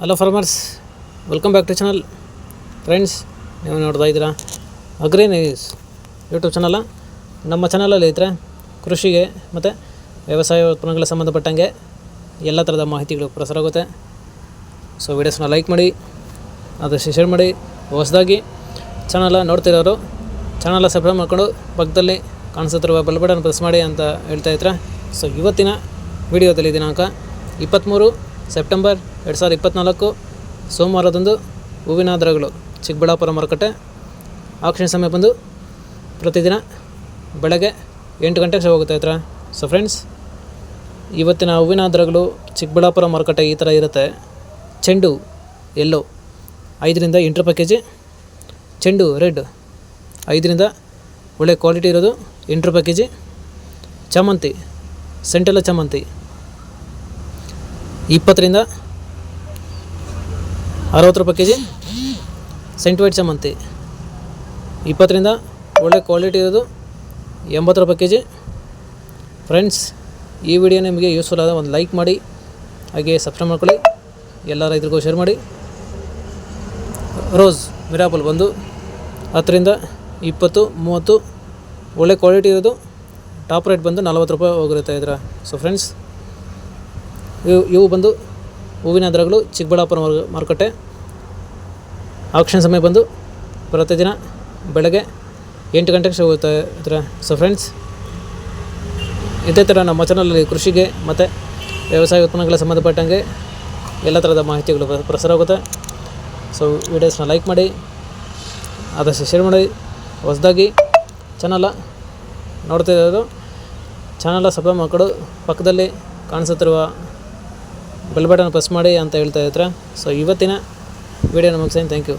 Hello farmers, welcome back to channel. Friends, ನೀವು ನೋಡ್ತಾ ಇದ್ದೀರಾ ಅಗ್ರಿ ನ್ಯೂಸ್ ಯೂಟ್ಯೂಬ್ ಚಾನಲ. ನಮ್ಮ ಚಾನಲಲ್ಲಿ ಇದ್ದರೆ ಕೃಷಿಗೆ ಮತ್ತು ವ್ಯವಸಾಯ ಉತ್ಪನ್ನಗಳಿಗೆ ಸಂಬಂಧಪಟ್ಟಂಗೆ ಎಲ್ಲ ಥರದ ಮಾಹಿತಿಗಳು ಪ್ರಸಾರ ಆಗುತ್ತೆ. ಸೊ ವೀಡಿಯೋಸ್ನ ಲೈಕ್ ಮಾಡಿ, ಆದಷ್ಟು ಶೇರ್ ಮಾಡಿ. ಹೊಸದಾಗಿ ಚಾನಲ ನೋಡ್ತಿರೋರು ಚಾನಲ ಸಬ್ಸ್ಕ್ರೈಬ್ ಮಾಡ್ಕೊಂಡು ಪಕ್ಕದಲ್ಲಿ ಕಾಣಿಸುತ್ತಿರುವ ಬೆಲ್ ಬಟನ್ ಪ್ರೆಸ್ ಮಾಡಿ ಅಂತ ಹೇಳ್ತಾ ಇದ್ರೆ. ಸೊ ಇವತ್ತಿನ ವಿಡಿಯೋದಲ್ಲಿ ದಿನಾಂಕ 23 ಸೆಪ್ಟೆಂಬರ್ 2024 ಸೋಮವಾರದಂದು ಹೂವಿನ ದರಗಳು ಚಿಕ್ಕಬಳ್ಳಾಪುರ ಮಾರುಕಟ್ಟೆ ಆಕ್ಷನ್ ಸಮಯ ಬಂದು ಪ್ರತಿದಿನ ಬೆಳಗ್ಗೆ 8 ಗಂಟೆಗೆ ಶುರು ಹೋಗುತ್ತೆ ಹತ್ರ. ಸೊ ಫ್ರೆಂಡ್ಸ್, ಇವತ್ತಿನ ಹೂವಿನ ದರಗಳು ಚಿಕ್ಕಬಳ್ಳಾಪುರ ಮಾರುಕಟ್ಟೆ ಈ ಥರ ಇರುತ್ತೆ. ಚೆಂಡು ಎಲ್ಲೋ 5 ರಿಂದ 8 ರೂಪಾಯಿ kg, ಚೆಂಡು ರೆಡ್ 5 ರಿಂದ ಒಳ್ಳೆ ಕ್ವಾಲಿಟಿ ಇರೋದು 8 ರೂಪಾಯಿ kg, ಚಾಮಂತಿ ಸೆಂಟೆಲ್ಲ ಚಾಮಂತಿ 20 ರಿಂದ 60 ರೂಪಾಯಿ kg, ಸೆಂಟ್ ವೈಟ್ ಚಾಮಂತಿ 20 ರಿಂದ ಒಳ್ಳೆ ಕ್ವಾಲಿಟಿ ಇರೋದು 80 ರೂಪಾಯಿ kg. ಫ್ರೆಂಡ್ಸ್, ಈ ವಿಡಿಯೋ ನಿಮಗೆ ಯೂಸ್ಫುಲ್ ಆದ ಒಂದು ಲೈಕ್ ಮಾಡಿ, ಹಾಗೆ ಸಬ್ಸ್ಕ್ರೈಬ್ ಮಾಡ್ಕೊಳ್ಳಿ, ಎಲ್ಲ ರೈತರಿಗೂ ಶೇರ್ ಮಾಡಿ. ರೋಸ್ ಮಿರಾಪಲ್ ಬಂದು 10 ರಿಂದ 20, 30 ಒಳ್ಳೆ ಕ್ವಾಲಿಟಿ ಇರೋದು. ಟಾಪ್ ರೇಟ್ ಬಂದು 40 ರೂಪಾಯಿ ಹೋಗಿರುತ್ತೆ ಇದರ. ಸೊ ಫ್ರೆಂಡ್ಸ್, ಇವು ಬಂದು ಹೂವಿನ ದರಗಳು ಚಿಕ್ಕಬಳ್ಳಾಪುರ ಮಾರುಕಟ್ಟೆ ಆಕ್ಷನ್ ಸಮಯ ಬಂದು ಪ್ರತಿದಿನ ಬೆಳಗ್ಗೆ 8 ಗಂಟೆಗೆ ಶುರು ಹೋಗುತ್ತೆ ಇದರ. ಸೊ ಫ್ರೆಂಡ್ಸ್, ಇದೇ ಥರ ನಮ್ಮ ಚಾನಲಲ್ಲಿ ಕೃಷಿಗೆ ಮತ್ತು ವ್ಯವಸಾಯ ಉತ್ಪನ್ನಗಳ ಸಂಬಂಧಪಟ್ಟಂಗೆ ಎಲ್ಲ ಥರದ ಮಾಹಿತಿಗಳು ಪ್ರಸಾರ ಆಗುತ್ತೆ. ಸೊ ವೀಡಿಯೋಸ್ನ ಲೈಕ್ ಮಾಡಿ, ಆದಷ್ಟು ಶೇರ್ ಮಾಡಿ. ಹೊಸದಾಗಿ ಚಾನಲ ನೋಡ್ತಿರೋದು ಚಾನಲ ಸಬ್ಸ್ಕ್ರೈಬ್ ಮಾಡ್ಕೊಂಡು ಪಕ್ಕದಲ್ಲಿ ಕಾಣಿಸುತ್ತಿರುವ ಬೆಲ್ ಬಟನ್ ಪ್ರೆಸ್ ಮಾಡಿ ಅಂತ ಹೇಳ್ತಾ ಇದ್ರೆ. ಸೊ ಇವತ್ತಿನ ವಿಡಿಯೋನ ಮುಗಿಸ್ತೀನಿ. Thank you.